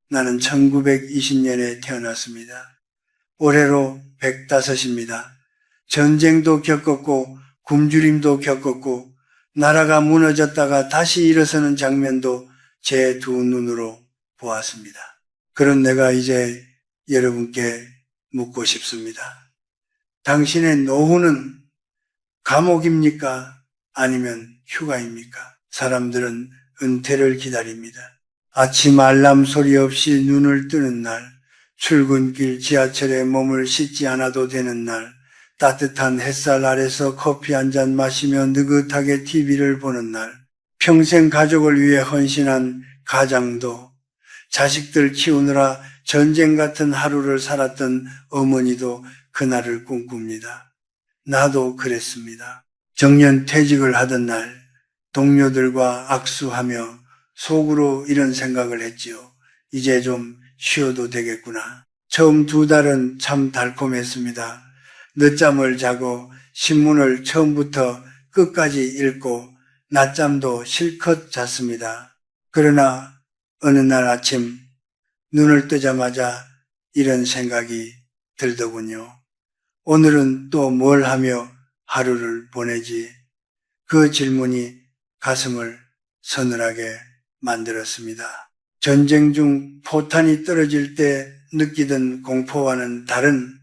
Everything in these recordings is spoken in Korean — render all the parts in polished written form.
나는 1920년에 태어났습니다. 올해로 105입니다. 전쟁도 겪었고 굶주림도 겪었고 나라가 무너졌다가 다시 일어서는 장면도 제 두 눈으로 보았습니다. 그런 내가 이제 여러분께 묻고 싶습니다. 당신의 노후는 감옥입니까? 아니면 휴가입니까? 사람들은 은퇴를 기다립니다. 아침 알람 소리 없이 눈을 뜨는 날, 출근길 지하철에 몸을 씻지 않아도 되는 날, 따뜻한 햇살 아래서 커피 한 잔 마시며 느긋하게 TV를 보는 날, 평생 가족을 위해 헌신한 가장도, 자식들 키우느라 전쟁 같은 하루를 살았던 어머니도 그날을 꿈꿉니다. 나도 그랬습니다. 정년 퇴직을 하던 날 동료들과 악수하며 속으로 이런 생각을 했지요. 이제 좀 쉬어도 되겠구나. 처음 2달은 참 달콤했습니다. 늦잠을 자고 신문을 처음부터 끝까지 읽고 낮잠도 실컷 잤습니다. 그러나 어느 날 아침 눈을 뜨자마자 이런 생각이 들더군요. 오늘은 또 뭘 하며 하루를 보내지? 그 질문이 가슴을 서늘하게 만들었습니다. 전쟁 중 포탄이 떨어질 때 느끼던 공포와는 다른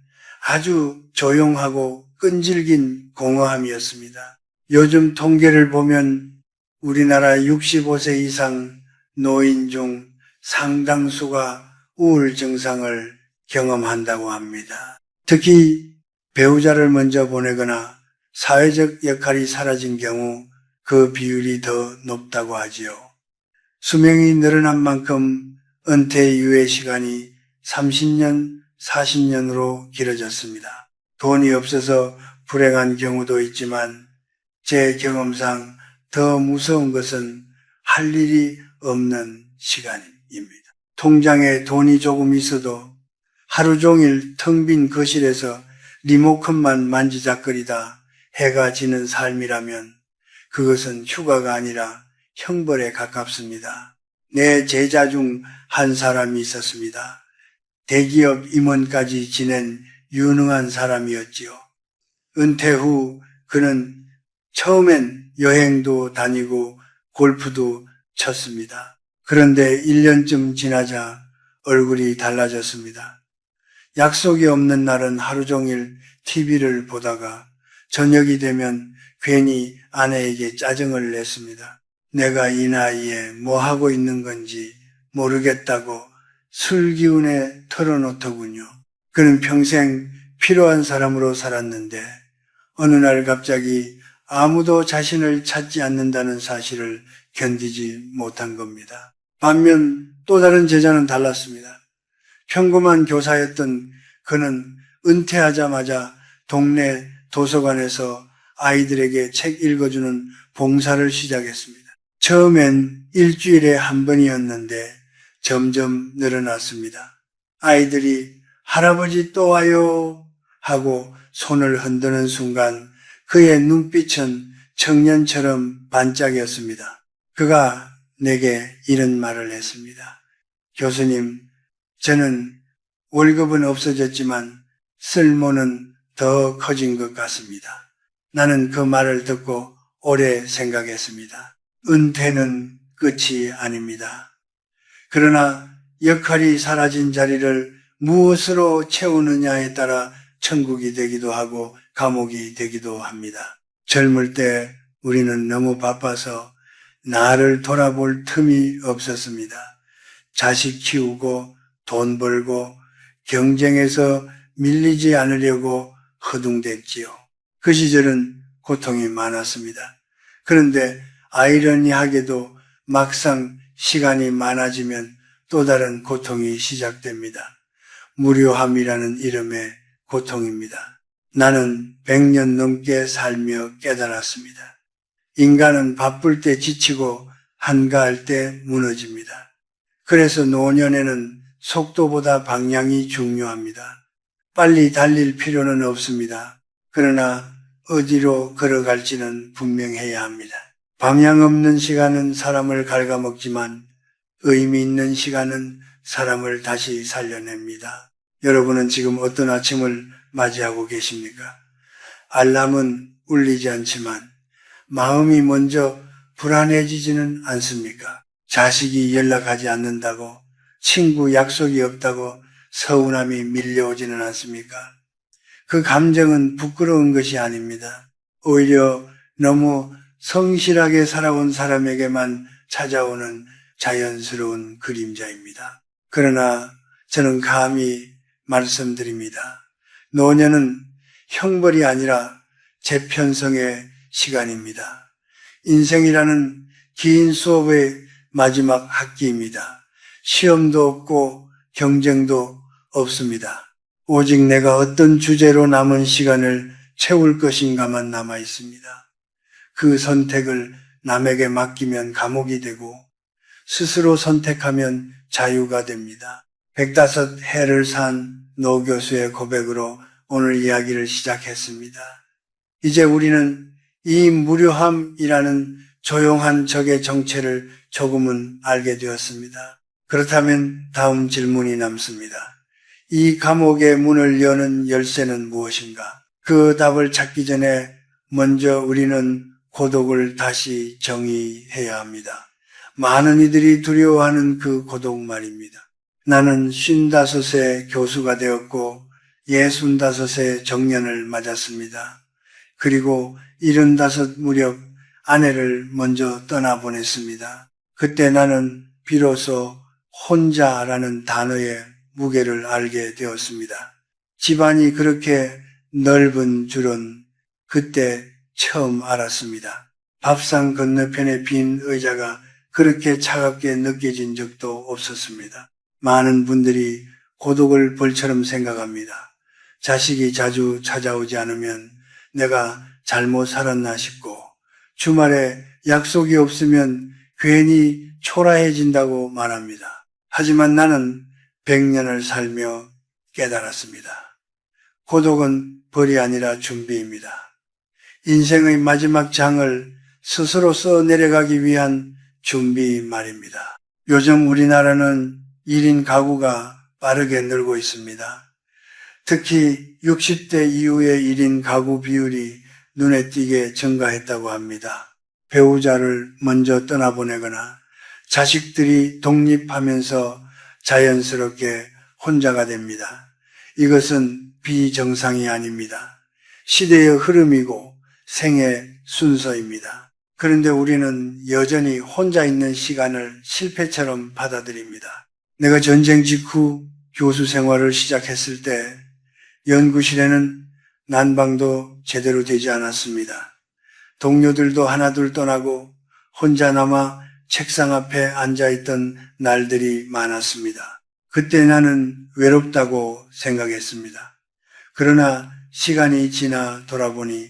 아주 조용하고 끈질긴 공허함이었습니다. 요즘 통계를 보면 우리나라 65세 이상 노인 중 상당수가 우울 증상을 경험한다고 합니다. 특히 배우자를 먼저 보내거나 사회적 역할이 사라진 경우 그 비율이 더 높다고 하지요. 수명이 늘어난 만큼 은퇴 이후의 시간이 30년, 40년으로 길어졌습니다. 돈이 없어서 불행한 경우도 있지만 제 경험상 더 무서운 것은 할 일이 없는 시간입니다. 통장에 돈이 조금 있어도 하루 종일 텅 빈 거실에서 리모컨만 만지작거리다 해가 지는 삶이라면 그것은 휴가가 아니라 형벌에 가깝습니다. 내 제자 중 한 사람이 있었습니다. 대기업 임원까지 지낸 유능한 사람이었지요. 은퇴 후 그는 처음엔 여행도 다니고 골프도 쳤습니다. 그런데 1년쯤 지나자 얼굴이 달라졌습니다. 약속이 없는 날은 하루 종일 TV를 보다가 저녁이 되면 괜히 아내에게 짜증을 냈습니다. 내가 이 나이에 뭐 하고 있는 건지 모르겠다고 술 기운에 털어놓더군요. 그는 평생 필요한 사람으로 살았는데 어느 날 갑자기 아무도 자신을 찾지 않는다는 사실을 견디지 못한 겁니다. 반면 또 다른 제자는 달랐습니다. 평범한 교사였던 그는 은퇴하자마자 동네 도서관에서 아이들에게 책 읽어주는 봉사를 시작했습니다. 처음엔 일주일에 한 번이었는데 점점 늘어났습니다. 아이들이 할아버지 또 와요 하고 손을 흔드는 순간 그의 눈빛은 청년처럼 반짝였습니다. 그가 내게 이런 말을 했습니다. 교수님, 저는 월급은 없어졌지만 쓸모는 더 커진 것 같습니다. 나는 그 말을 듣고 오래 생각했습니다. 은퇴는 끝이 아닙니다. 그러나 역할이 사라진 자리를 무엇으로 채우느냐에 따라 천국이 되기도 하고 감옥이 되기도 합니다. 젊을 때 우리는 너무 바빠서 나를 돌아볼 틈이 없었습니다. 자식 키우고 돈 벌고 경쟁에서 밀리지 않으려고 허둥댔지요. 그 시절은 고통이 많았습니다. 그런데 아이러니하게도 막상 시간이 많아지면 또 다른 고통이 시작됩니다. 무료함이라는 이름의 고통입니다. 나는 100년 넘게 살며 깨달았습니다. 인간은 바쁠 때 지치고 한가할 때 무너집니다. 그래서 노년에는 속도보다 방향이 중요합니다. 빨리 달릴 필요는 없습니다. 그러나 어디로 걸어갈지는 분명해야 합니다. 방향 없는 시간은 사람을 갉아먹지만 의미 있는 시간은 사람을 다시 살려냅니다. 여러분은 지금 어떤 아침을 맞이하고 계십니까? 알람은 울리지 않지만 마음이 먼저 불안해지지는 않습니까? 자식이 연락하지 않는다고, 친구 약속이 없다고 서운함이 밀려오지는 않습니까? 그 감정은 부끄러운 것이 아닙니다. 오히려 너무 성실하게 살아온 사람에게만 찾아오는 자연스러운 그림자입니다. 그러나 저는 감히 말씀드립니다. 노년은 형벌이 아니라 재편성의 시간입니다. 인생이라는 긴 수업의 마지막 학기입니다. 시험도 없고 경쟁도 없습니다. 오직 내가 어떤 주제로 남은 시간을 채울 것인가만 남아 있습니다. 그 선택을 남에게 맡기면 감옥이 되고 스스로 선택하면 자유가 됩니다. 105해를 산 노 교수의 고백으로 오늘 이야기를 시작했습니다. 이제 우리는 이 무료함이라는 조용한 적의 정체를 조금은 알게 되었습니다. 그렇다면 다음 질문이 남습니다. 이 감옥의 문을 여는 열쇠는 무엇인가? 그 답을 찾기 전에 먼저 우리는 고독을 다시 정의해야 합니다. 많은 이들이 두려워하는 그 고독 말입니다. 나는 55세 교수가 되었고 65세 정년을 맞았습니다. 그리고 75 무렵 아내를 먼저 떠나보냈습니다. 그때 나는 비로소 혼자라는 단어의 무게를 알게 되었습니다. 집안이 그렇게 넓은 줄은 그때 처음 알았습니다. 밥상 건너편에 빈 의자가 그렇게 차갑게 느껴진 적도 없었습니다. 많은 분들이 고독을 벌처럼 생각합니다. 자식이 자주 찾아오지 않으면 내가 잘못 살았나 싶고 주말에 약속이 없으면 괜히 초라해진다고 말합니다. 하지만 나는 100년을 살며 깨달았습니다. 고독은 벌이 아니라 준비입니다. 인생의 마지막 장을 스스로 써내려가기 위한 준비 말입니다. 요즘 우리나라는 1인 가구가 빠르게 늘고 있습니다. 특히 60대 이후의 1인 가구 비율이 눈에 띄게 증가했다고 합니다. 배우자를 먼저 떠나보내거나 자식들이 독립하면서 자연스럽게 혼자가 됩니다. 이것은 비정상이 아닙니다. 시대의 흐름이고 생의 순서입니다. 그런데 우리는 여전히 혼자 있는 시간을 실패처럼 받아들입니다. 내가 전쟁 직후 교수 생활을 시작했을 때 연구실에는 난방도 제대로 되지 않았습니다. 동료들도 하나둘 떠나고 혼자 남아 책상 앞에 앉아있던 날들이 많았습니다. 그때 나는 외롭다고 생각했습니다. 그러나 시간이 지나 돌아보니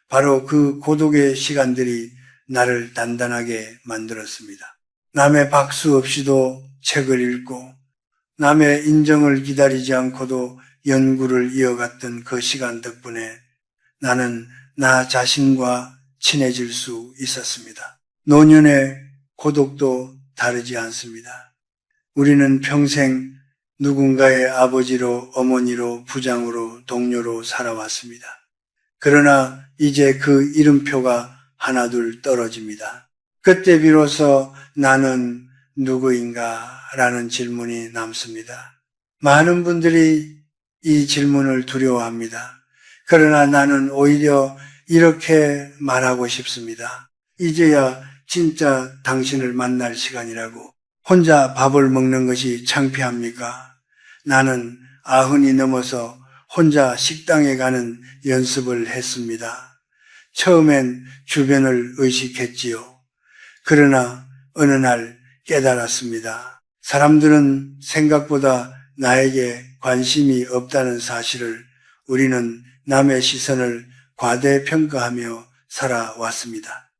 바로 그 고독의 시간들이 나를 단단하게 만들었습니다. 남의 박수 없이도 책을 읽고 남의 인정을 기다리지 않고도 연구를 이어갔던 그 시간 덕분에 나는 나 자신과 친해질 수 있었습니다. 노년의 고독도 다르지 않습니다. 우리는 평생 누군가의 아버지로, 어머니로, 부장으로, 동료로 살아왔습니다. 그러나 이제 그 이름표가 하나둘 떨어집니다. 그때 비로소 나는 누구인가? 라는 질문이 남습니다. 많은 분들이 이 질문을 두려워합니다. 그러나 나는 오히려 이렇게 말하고 싶습니다. 이제야 진짜 당신을 만날 시간이라고. 혼자 밥을 먹는 것이 창피합니까? 나는 90이 넘어서 혼자 식당에 가는 연습을 했습니다. 처음엔 주변을 의식했지요. 그러나 어느 날 깨달았습니다. 사람들은 생각보다 나에게 관심이 없다는 사실을 우리는 남의 시선을 과대평가하며 살아왔습니다.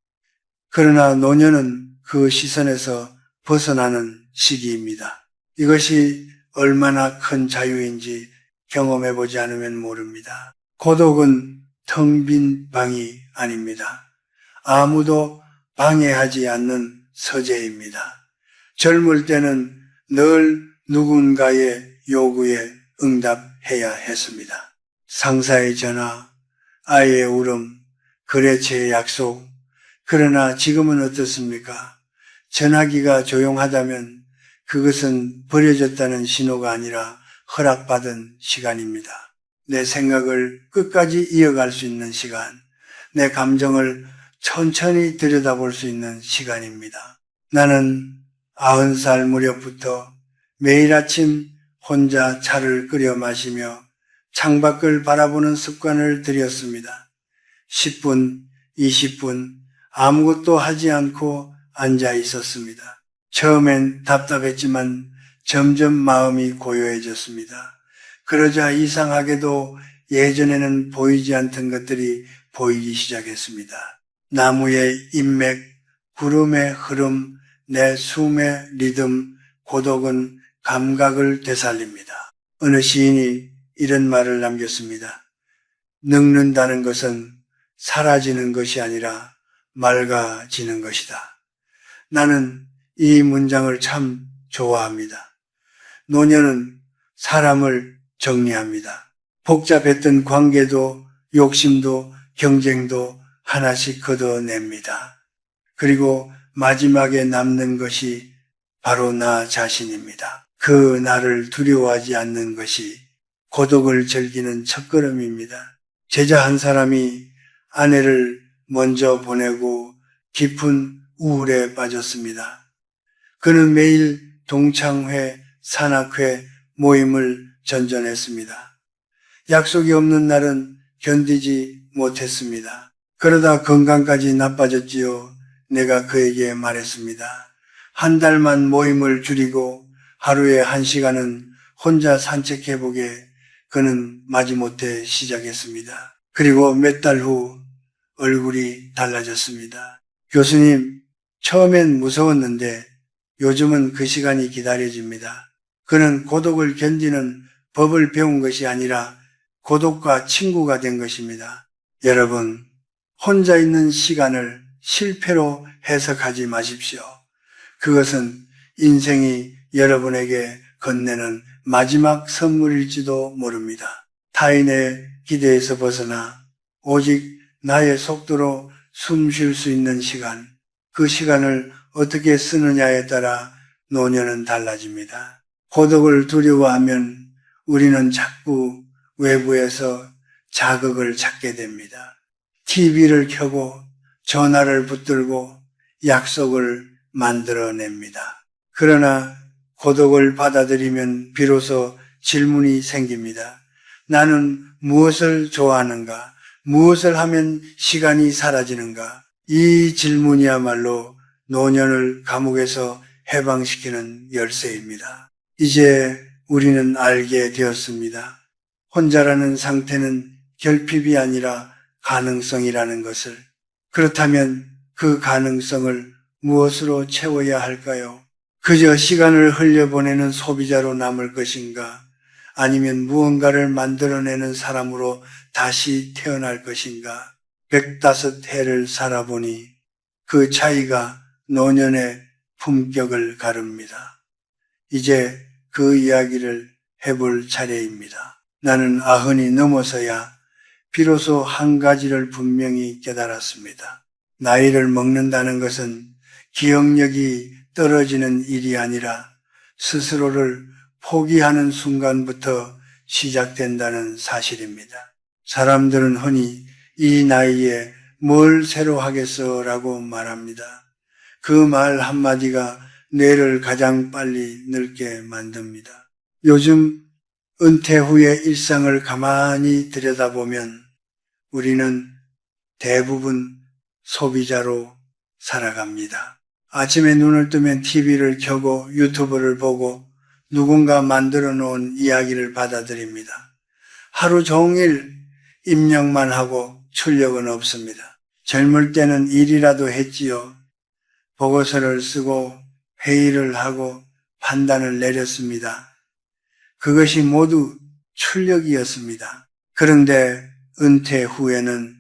그러나 노년은 그 시선에서 벗어나는 시기입니다. 이것이 얼마나 큰 자유인지 경험해보지 않으면 모릅니다. 고독은 텅 빈 방이 아닙니다. 아무도 방해하지 않는 서재입니다. 젊을 때는 늘 누군가의 요구에 응답해야 했습니다. 상사의 전화, 아이의 울음, 거래처의 약속. 그러나 지금은 어떻습니까? 전화기가 조용하다면 그것은 버려졌다는 신호가 아니라 허락받은 시간입니다. 내 생각을 끝까지 이어갈 수 있는 시간, 내 감정을 천천히 들여다볼 수 있는 시간입니다. 나는 90살 무렵부터 매일 아침 혼자 차를 끓여 마시며 창밖을 바라보는 습관을 들였습니다. 10분, 20분 아무것도 하지 않고 앉아 있었습니다. 처음엔 답답했지만 점점 마음이 고요해졌습니다. 그러자 이상하게도 예전에는 보이지 않던 것들이 보이기 시작했습니다. 나무의 인맥, 구름의 흐름, 내 숨의 리듬, 고독은 감각을 되살립니다. 어느 시인이 이런 말을 남겼습니다. 늙는다는 것은 사라지는 것이 아니라 맑아지는 것이다. 나는 이 문장을 참 좋아합니다. 노년은 사람을 정리합니다. 복잡했던 관계도 욕심도 경쟁도 하나씩 걷어냅니다. 그리고 마지막에 남는 것이 바로 나 자신입니다. 그 나를 두려워하지 않는 것이 고독을 즐기는 첫걸음입니다. 제자 한 사람이 아내를 먼저 보내고 깊은 우울에 빠졌습니다. 그는 매일 동창회, 산악회, 모임을 전전했습니다. 약속이 없는 날은 견디지 못했습니다. 그러다 건강까지 나빠졌지요. 내가 그에게 말했습니다. 한 달만 모임을 줄이고 하루에 1시간은 혼자 산책해보게. 그는 마지못해 시작했습니다. 그리고 몇 달 후 얼굴이 달라졌습니다. 교수님, 처음엔 무서웠는데 요즘은 그 시간이 기다려집니다. 그는 고독을 견디는 법을 배운 것이 아니라 고독과 친구가 된 것입니다. 여러분, 혼자 있는 시간을 실패로 해석하지 마십시오. 그것은 인생이 여러분에게 건네는 마지막 선물일지도 모릅니다. 타인의 기대에서 벗어나 오직 나의 속도로 숨 쉴 수 있는 시간, 그 시간을 어떻게 쓰느냐에 따라 노년은 달라집니다. 고독을 두려워하면 우리는 자꾸 외부에서 자극을 찾게 됩니다. TV를 켜고 전화를 붙들고 약속을 만들어냅니다. 그러나 고독을 받아들이면 비로소 질문이 생깁니다. 나는 무엇을 좋아하는가? 무엇을 하면 시간이 사라지는가? 이 질문이야말로 노년을 감옥에서 해방시키는 열쇠입니다. 이제 우리는 알게 되었습니다. 혼자라는 상태는 결핍이 아니라 가능성이라는 것을. 그렇다면 그 가능성을 무엇으로 채워야 할까요? 그저 시간을 흘려보내는 소비자로 남을 것인가? 아니면 무언가를 만들어내는 사람으로 다시 태어날 것인가? 105해를 살아보니 그 차이가 노년의 품격을 가릅니다. 이제 그 이야기를 해볼 차례입니다. 나는 90이 넘어서야 비로소 한 가지를 분명히 깨달았습니다. 나이를 먹는다는 것은 기억력이 떨어지는 일이 아니라 스스로를 포기하는 순간부터 시작된다는 사실입니다. 사람들은 흔히 이 나이에 뭘 새로 하겠어 라고 말합니다. 그 말 한마디가 뇌를 가장 빨리 늙게 만듭니다. 요즘 은퇴 후의 일상을 가만히 들여다보면 우리는 대부분 소비자로 살아갑니다. 아침에 눈을 뜨면 TV를 켜고 유튜브를 보고 누군가 만들어 놓은 이야기를 받아들입니다. 하루 종일 입력만 하고 출력은 없습니다. 젊을 때는 일이라도 했지요. 보고서를 쓰고 회의를 하고 판단을 내렸습니다. 그것이 모두 출력이었습니다. 그런데 은퇴 후에는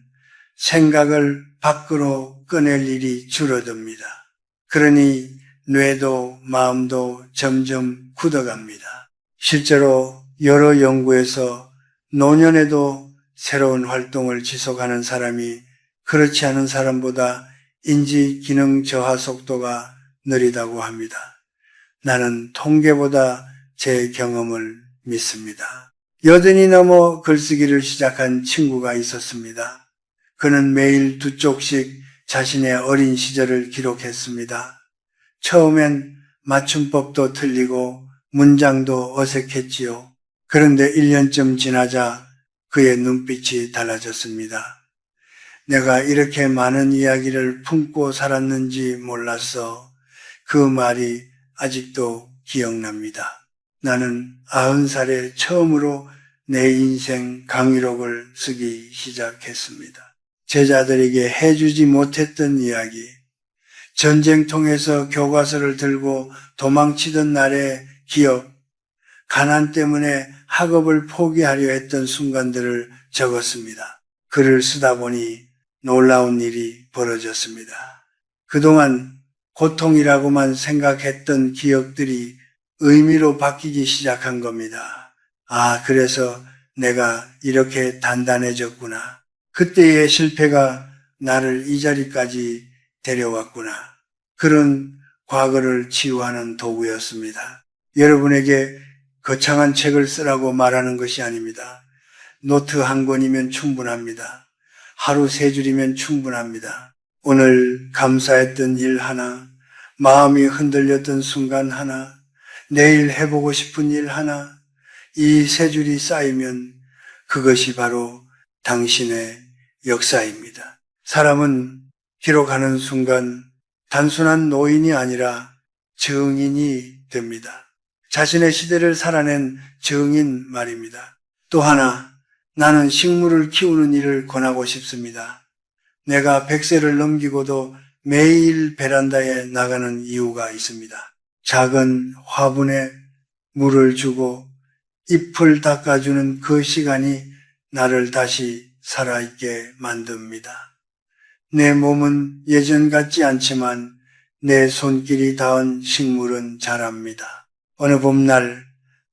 생각을 밖으로 꺼낼 일이 줄어듭니다. 그러니 뇌도 마음도 점점 굳어갑니다. 실제로 여러 연구에서 노년에도 새로운 활동을 지속하는 사람이 그렇지 않은 사람보다 인지 기능 저하 속도가 느리다고 합니다. 나는 통계보다 제 경험을 믿습니다. 80이 넘어 글쓰기를 시작한 친구가 있었습니다. 그는 매일 2쪽씩 자신의 어린 시절을 기록했습니다. 처음엔 맞춤법도 틀리고 문장도 어색했지요. 그런데 1년쯤 지나자 그의 눈빛이 달라졌습니다. 내가 이렇게 많은 이야기를 품고 살았는지 몰랐어. 그 말이 아직도 기억납니다. 나는 90살에 처음으로 내 인생 강의록을 쓰기 시작했습니다. 제자들에게 해주지 못했던 이야기, 전쟁통에서 교과서를 들고 도망치던 날의 기억, 가난 때문에 학업을 포기하려 했던 순간들을 적었습니다. 글을 쓰다 보니 놀라운 일이 벌어졌습니다. 그동안 고통이라고만 생각했던 기억들이 의미로 바뀌기 시작한 겁니다. 아, 그래서 내가 이렇게 단단해졌구나. 그때의 실패가 나를 이 자리까지 데려왔구나. 그런 과거를 치유하는 도구였습니다. 여러분에게 거창한 책을 쓰라고 말하는 것이 아닙니다. 노트 한 권이면 충분합니다. 하루 3줄이면 충분합니다. 오늘 감사했던 일 하나, 마음이 흔들렸던 순간 하나, 내일 해보고 싶은 일 하나, 이 3줄이 쌓이면 그것이 바로 당신의 역사입니다. 사람은 기록하는 순간 단순한 노인이 아니라 증인이 됩니다. 자신의 시대를 살아낸 증인 말입니다. 또 하나, 나는 식물을 키우는 일을 권하고 싶습니다. 내가 100세를 넘기고도 매일 베란다에 나가는 이유가 있습니다. 작은 화분에 물을 주고 잎을 닦아주는 그 시간이 나를 다시 살아있게 만듭니다. 내 몸은 예전 같지 않지만 내 손길이 닿은 식물은 자랍니다. 어느 봄날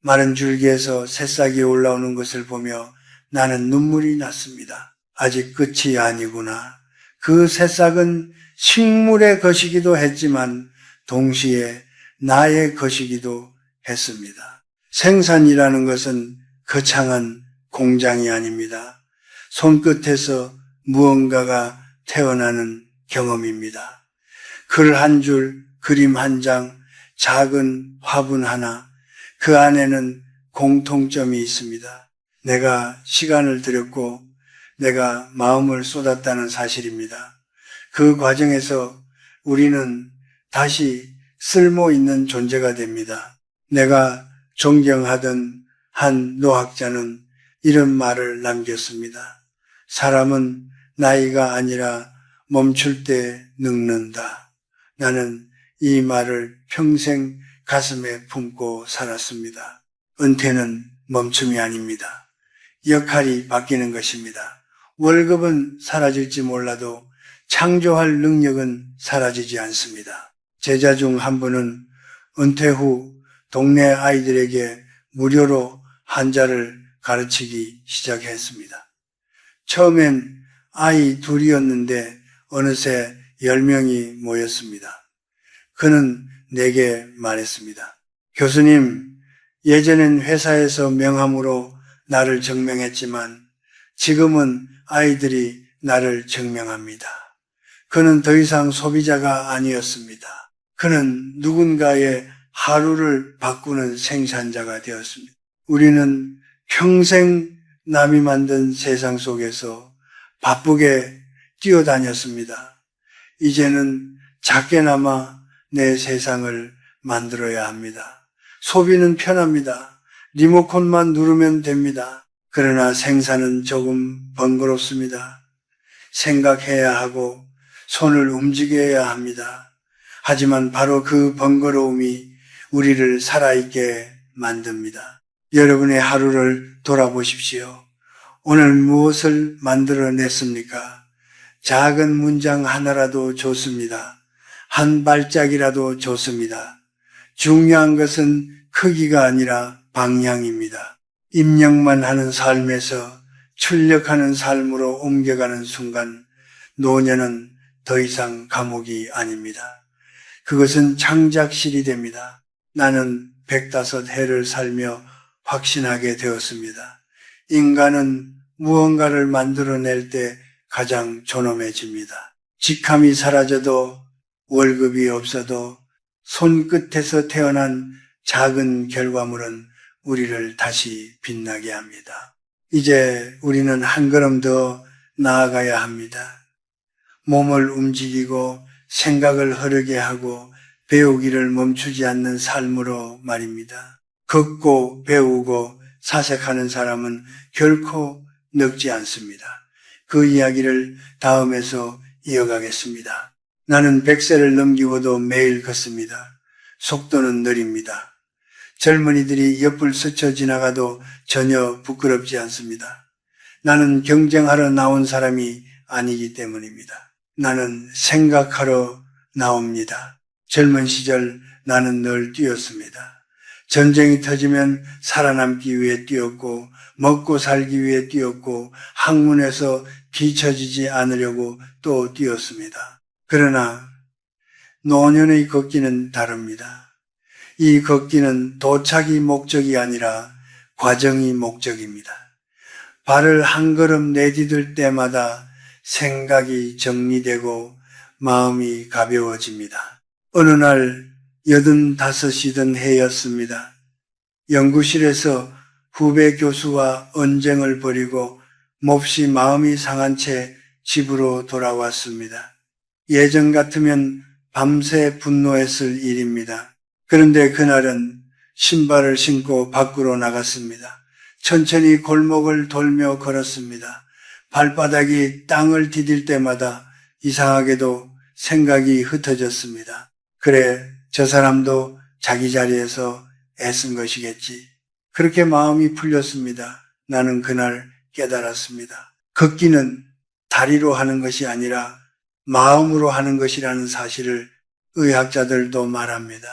마른 줄기에서 새싹이 올라오는 것을 보며 나는 눈물이 났습니다. 아직 끝이 아니구나. 그 새싹은 식물의 것이기도 했지만 동시에 나의 것이기도 했습니다. 생산이라는 것은 거창한 공장이 아닙니다. 손끝에서 무언가가 태어나는 경험입니다. 글 한 줄, 그림 한 장, 작은 화분 하나, 그 안에는 공통점이 있습니다. 내가 시간을 들였고 내가 마음을 쏟았다는 사실입니다. 그 과정에서 우리는 다시 쓸모 있는 존재가 됩니다. 내가 존경하던 한 노학자는 이런 말을 남겼습니다. 사람은 나이가 아니라 멈출 때 늙는다. 나는 이 말을 평생 가슴에 품고 살았습니다. 은퇴는 멈춤이 아닙니다. 역할이 바뀌는 것입니다. 월급은 사라질지 몰라도 창조할 능력은 사라지지 않습니다. 제자 중 한 분은 은퇴 후 동네 아이들에게 무료로 한자를 가르치기 시작했습니다. 처음엔 아이 2이었는데 어느새 10명이 모였습니다. 그는 내게 말했습니다. 교수님, 예전엔 회사에서 명함으로 나를 증명했지만 지금은 아이들이 나를 증명합니다. 그는 더 이상 소비자가 아니었습니다. 그는 누군가의 하루를 바꾸는 생산자가 되었습니다. 우리는 평생 남이 만든 세상 속에서 바쁘게 뛰어다녔습니다. 이제는 작게나마 내 세상을 만들어야 합니다. 소비는 편합니다. 리모컨만 누르면 됩니다. 그러나 생산은 조금 번거롭습니다. 생각해야 하고 손을 움직여야 합니다. 하지만 바로 그 번거로움이 우리를 살아있게 만듭니다. 여러분의 하루를 돌아보십시오. 오늘 무엇을 만들어냈습니까? 작은 문장 하나라도 좋습니다. 한 발짝이라도 좋습니다. 중요한 것은 크기가 아니라 방향입니다. 입력만 하는 삶에서 출력하는 삶으로 옮겨가는 순간 노년은 더 이상 감옥이 아닙니다. 그것은 창작실이 됩니다. 나는 105해를 살며 확신하게 되었습니다. 인간은 무언가를 만들어낼 때 가장 존엄해집니다. 직함이 사라져도 월급이 없어도 손끝에서 태어난 작은 결과물은 우리를 다시 빛나게 합니다. 이제 우리는 한 걸음 더 나아가야 합니다. 몸을 움직이고 생각을 흐르게 하고 배우기를 멈추지 않는 삶으로 말입니다. 걷고 배우고 사색하는 사람은 결코 늙지 않습니다. 그 이야기를 다음에서 이어가겠습니다. 나는 100세를 넘기고도 매일 걷습니다. 속도는 느립니다. 젊은이들이 옆을 스쳐 지나가도 전혀 부끄럽지 않습니다. 나는 경쟁하러 나온 사람이 아니기 때문입니다. 나는 생각하러 나옵니다. 젊은 시절 나는 늘 뛰었습니다. 전쟁이 터지면 살아남기 위해 뛰었고 먹고 살기 위해 뛰었고 학문에서 뒤처지지 않으려고 또 뛰었습니다. 그러나 노년의 걷기는 다릅니다. 이 걷기는 도착이 목적이 아니라 과정이 목적입니다. 발을 한 걸음 내디딜 때마다 생각이 정리되고 마음이 가벼워집니다. 어느 날 85이던 해였습니다. 연구실에서 후배 교수와 언쟁을 벌이고 몹시 마음이 상한 채 집으로 돌아왔습니다. 예전 같으면 밤새 분노했을 일입니다. 그런데 그날은 신발을 신고 밖으로 나갔습니다. 천천히 골목을 돌며 걸었습니다. 발바닥이 땅을 디딜 때마다 이상하게도 생각이 흩어졌습니다. 그래, 저 사람도 자기 자리에서 애쓴 것이겠지. 그렇게 마음이 풀렸습니다. 나는 그날 깨달았습니다. 걷기는 다리로 하는 것이 아니라 마음으로 하는 것이라는 사실을 의학자들도 말합니다.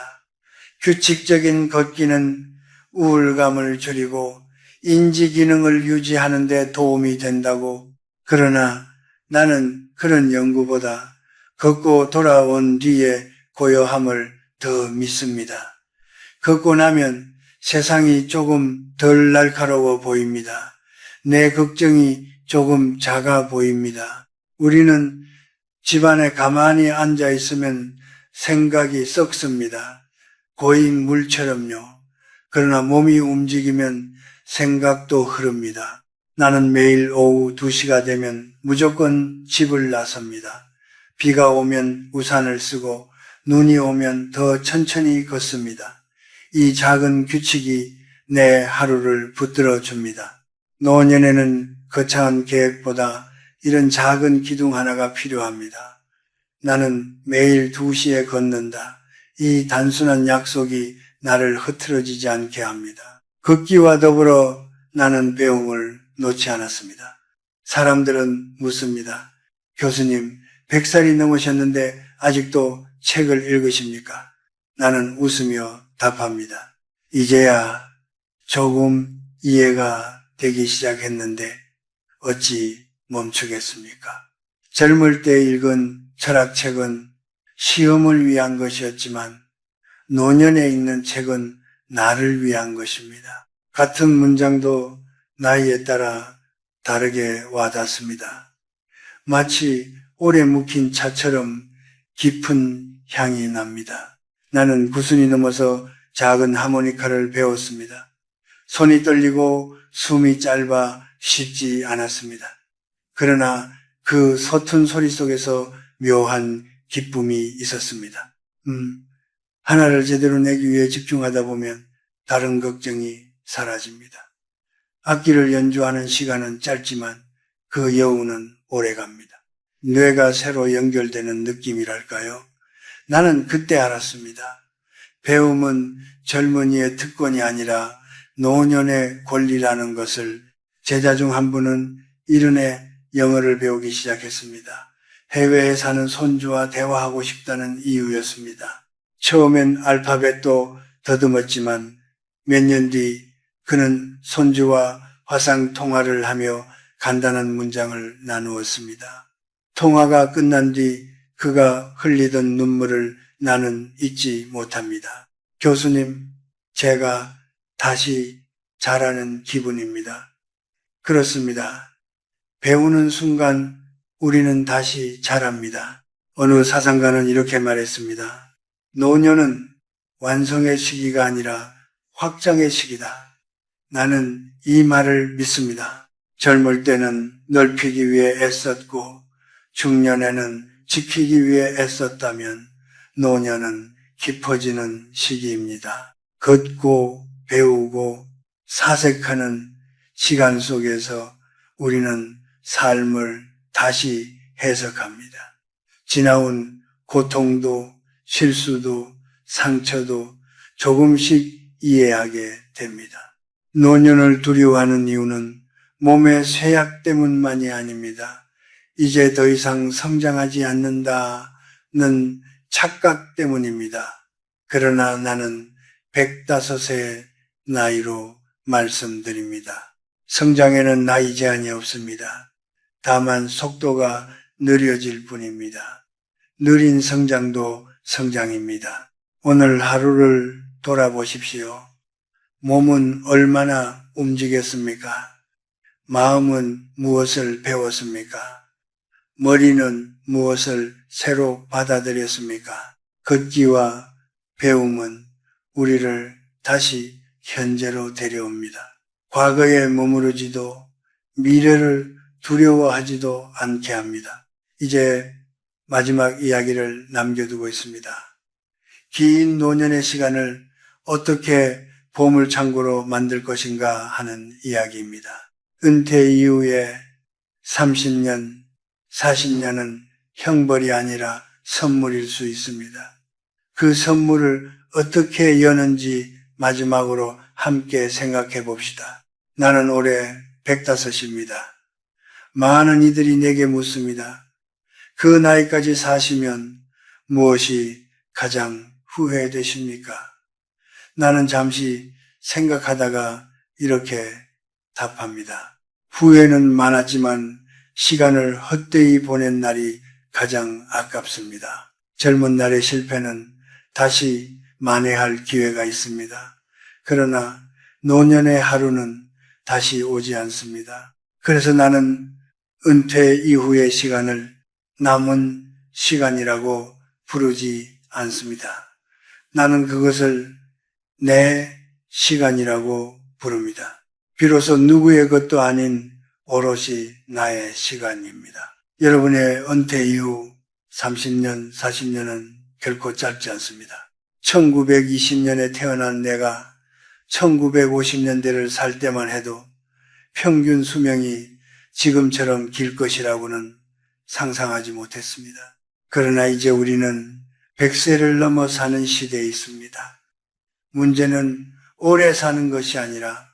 규칙적인 걷기는 우울감을 줄이고 인지 기능을 유지하는 데 도움이 된다고. 그러나 나는 그런 연구보다 걷고 돌아온 뒤에 고요함을 더 믿습니다. 걷고 나면 세상이 조금 덜 날카로워 보입니다. 내 걱정이 조금 작아 보입니다. 우리는 집안에 가만히 앉아 있으면 생각이 썩습니다. 고인 물처럼요. 그러나 몸이 움직이면 생각도 흐릅니다. 나는 매일 오후 2시가 되면 무조건 집을 나섭니다. 비가 오면 우산을 쓰고 눈이 오면 더 천천히 걷습니다. 이 작은 규칙이 내 하루를 붙들어 줍니다. 노년에는 거창한 계획보다 이런 작은 기둥 하나가 필요합니다. 나는 매일 2시에 걷는다. 이 단순한 약속이 나를 흐트러지지 않게 합니다. 걷기와 더불어 나는 배움을 놓지 않았습니다. 사람들은 묻습니다. 교수님, 100살이 넘으셨는데 아직도 책을 읽으십니까? 나는 웃으며 답합니다. 이제야 조금 이해가 되기 시작했는데 어찌 멈추겠습니까? 젊을 때 읽은 철학책은 시험을 위한 것이었지만 노년에 읽는 책은 나를 위한 것입니다. 같은 문장도 나이에 따라 다르게 와닿습니다. 마치 오래 묵힌 차처럼 깊은 향이 납니다. 나는 9순이 넘어서 작은 하모니카를 배웠습니다. 손이 떨리고 숨이 짧아 쉽지 않았습니다. 그러나 그 서툰 소리 속에서 묘한 기쁨이 있었습니다. 하나를 제대로 내기 위해 집중하다 보면 다른 걱정이 사라집니다. 악기를 연주하는 시간은 짧지만 그 여운은 오래갑니다. 뇌가 새로 연결되는 느낌이랄까요? 나는 그때 알았습니다. 배움은 젊은이의 특권이 아니라 노년의 권리라는 것을. 제자 중 한 분은 이른해 영어를 배우기 시작했습니다. 해외에 사는 손주와 대화하고 싶다는 이유였습니다. 처음엔 알파벳도 더듬었지만 몇 년 뒤 그는 손주와 화상 통화를 하며 간단한 문장을 나누었습니다. 통화가 끝난 뒤 그가 흘리던 눈물을 나는 잊지 못합니다. 교수님, 제가 다시 자라는 기분입니다. 그렇습니다. 배우는 순간 우리는 다시 자랍니다. 어느 사상가는 이렇게 말했습니다. 노년은 완성의 시기가 아니라 확장의 시기다. 나는 이 말을 믿습니다. 젊을 때는 넓히기 위해 애썼고 중년에는 지키기 위해 애썼다면 노년은 깊어지는 시기입니다. 걷고 배우고 사색하는 시간 속에서 우리는 삶을 다시 해석합니다. 지나온 고통도 실수도 상처도 조금씩 이해하게 됩니다. 노년을 두려워하는 이유는 몸의 쇠약 때문만이 아닙니다. 이제 더 이상 성장하지 않는다는 착각 때문입니다. 그러나 나는 105세 나이로 말씀드립니다. 성장에는 나이 제한이 없습니다. 다만 속도가 느려질 뿐입니다. 느린 성장도 성장입니다. 오늘 하루를 돌아보십시오. 몸은 얼마나 움직였습니까? 마음은 무엇을 배웠습니까? 머리는 무엇을 새로 받아들였습니까? 걷기와 배움은 우리를 다시 현재로 데려옵니다. 과거에 머무르지도 미래를 두려워하지도 않게 합니다. 이제 마지막 이야기를 남겨두고 있습니다. 긴 노년의 시간을 어떻게 보물창고로 만들 것인가 하는 이야기입니다. 은퇴 이후에 30년, 40년은 형벌이 아니라 선물일 수 있습니다. 그 선물을 어떻게 여는지 마지막으로 함께 생각해 봅시다. 나는 올해 105입니다. 많은 이들이 내게 묻습니다. 그 나이까지 사시면 무엇이 가장 후회되십니까? 나는 잠시 생각하다가 이렇게 답합니다. 후회는 많았지만 시간을 헛되이 보낸 날이 가장 아깝습니다. 젊은 날의 실패는 다시 만회할 기회가 있습니다. 그러나 노년의 하루는 다시 오지 않습니다. 그래서 나는 은퇴 이후의 시간을 남은 시간이라고 부르지 않습니다. 나는 그것을 내 시간이라고 부릅니다. 비로소 누구의 것도 아닌 오롯이 나의 시간입니다. 여러분의 은퇴 이후 30년, 40년은 결코 짧지 않습니다. 1920년에 태어난 내가 1950년대를 살 때만 해도 평균 수명이 지금처럼 길 것이라고는 상상하지 못했습니다. 그러나 이제 우리는 100세를 넘어 사는 시대에 있습니다. 문제는 오래 사는 것이 아니라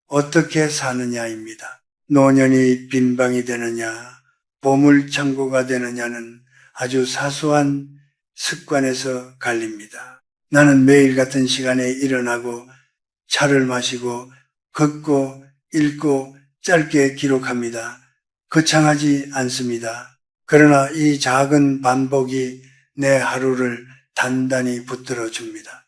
어떻게 사느냐입니다. 노년이 빈방이 되느냐, 보물창고가 되느냐는 아주 사소한 습관에서 갈립니다. 나는 매일 같은 시간에 일어나고 차를 마시고 걷고 읽고 짧게 기록합니다. 거창하지 않습니다. 그러나 이 작은 반복이 내 하루를 단단히 붙들어 줍니다.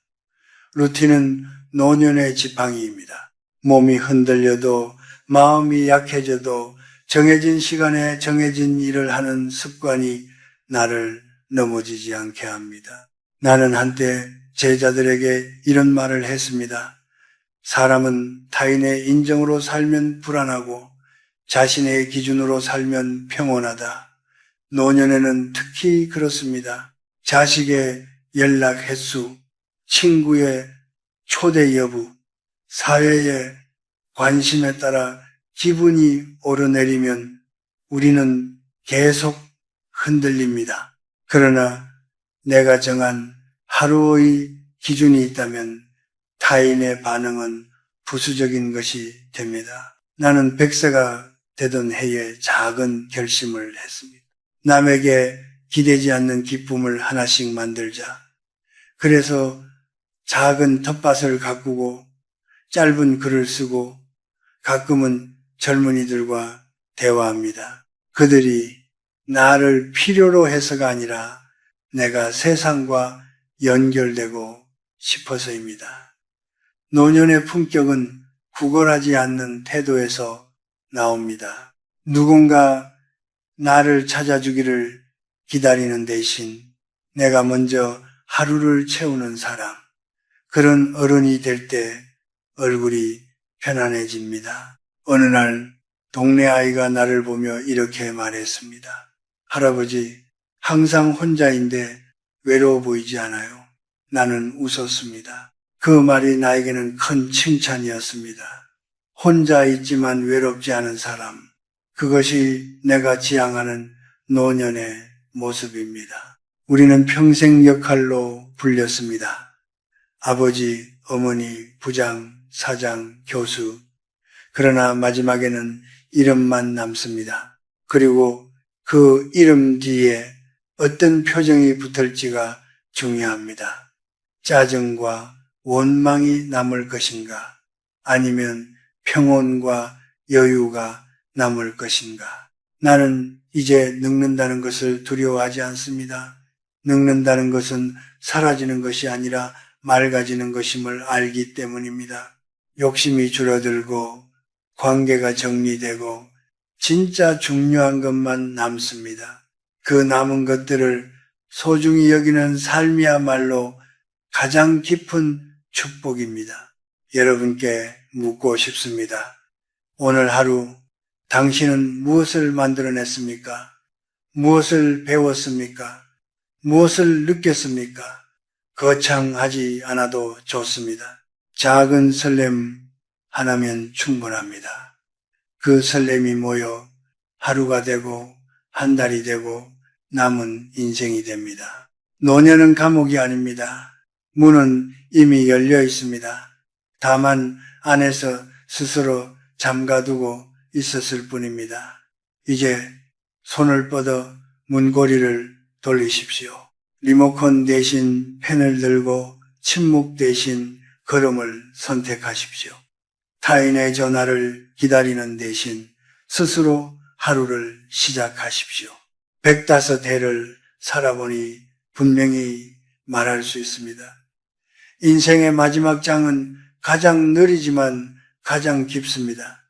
루틴은 노년의 지팡이입니다. 몸이 흔들려도 마음이 약해져도 정해진 시간에 정해진 일을 하는 습관이 나를 넘어지지 않게 합니다. 나는 한때 제자들에게 이런 말을 했습니다. 사람은 타인의 인정으로 살면 불안하고 자신의 기준으로 살면 평온하다. 노년에는 특히 그렇습니다. 자식의 연락 횟수, 친구의 초대 여부, 사회의 관심에 따라 기분이 오르내리면 우리는 계속 흔들립니다. 그러나 내가 정한 하루의 기준이 있다면 타인의 반응은 부수적인 것이 됩니다. 나는 100세가 되던 해에 작은 결심을 했습니다. 남에게 기대지 않는 기쁨을 하나씩 만들자. 그래서 작은 텃밭을 가꾸고 짧은 글을 쓰고 가끔은 젊은이들과 대화합니다. 그들이 나를 필요로 해서가 아니라 내가 세상과 연결되고 싶어서입니다. 노년의 품격은 구걸하지 않는 태도에서 나옵니다. 누군가 나를 찾아주기를 기다리는 대신 내가 먼저 하루를 채우는 사람, 그런 어른이 될 때 얼굴이 편안해집니다. 어느 날 동네 아이가 나를 보며 이렇게 말했습니다. 할아버지, 항상 혼자인데 외로워 보이지 않아요? 나는 웃었습니다. 그 말이 나에게는 큰 칭찬이었습니다. 혼자 있지만 외롭지 않은 사람, 그것이 내가 지향하는 노년의 모습입니다. 우리는 평생 역할로 불렸습니다. 아버지, 어머니, 부장, 사장, 교수. 그러나 마지막에는 이름만 남습니다. 그리고 그 이름 뒤에 어떤 표정이 붙을지가 중요합니다. 짜증과 원망이 남을 것인가? 아니면 평온과 여유가 남을 것인가? 나는 이제 늙는다는 것을 두려워하지 않습니다. 늙는다는 것은 사라지는 것이 아니라 맑아지는 것임을 알기 때문입니다. 욕심이 줄어들고 관계가 정리되고 진짜 중요한 것만 남습니다. 그 남은 것들을 소중히 여기는 삶이야말로 가장 깊은 축복입니다. 여러분께 묻고 싶습니다. 오늘 하루 당신은 무엇을 만들어냈습니까? 무엇을 배웠습니까? 무엇을 느꼈습니까? 거창하지 않아도 좋습니다. 작은 설렘 하나면 충분합니다. 그 설렘이 모여 하루가 되고 한 달이 되고 남은 인생이 됩니다. 노년은 감옥이 아닙니다. 문은 이미 열려 있습니다. 다만 안에서 스스로 잠가두고 있었을 뿐입니다. 이제 손을 뻗어 문고리를 돌리십시오. 리모컨 대신 펜을 들고 침묵 대신 걸음을 선택하십시오. 타인의 전화를 기다리는 대신 스스로 하루를 시작하십시오. 105해를 살아보니 분명히 말할 수 있습니다. 인생의 마지막 장은 가장 느리지만 가장 깊습니다.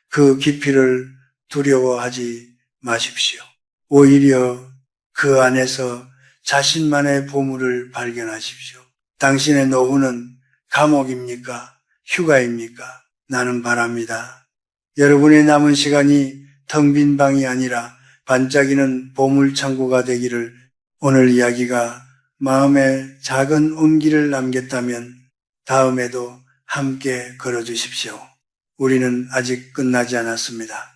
그 깊이를 두려워하지 마십시오. 오히려 그 안에서 자신만의 보물을 발견하십시오. 당신의 노후는 감옥입니까? 휴가입니까? 나는 바랍니다. 여러분의 남은 시간이 텅 빈 방이 아니라 반짝이는 보물창고가 되기를. 오늘 이야기가 마음에 작은 온기를 남겼다면 다음에도 함께 걸어주십시오. 우리는 아직 끝나지 않았습니다.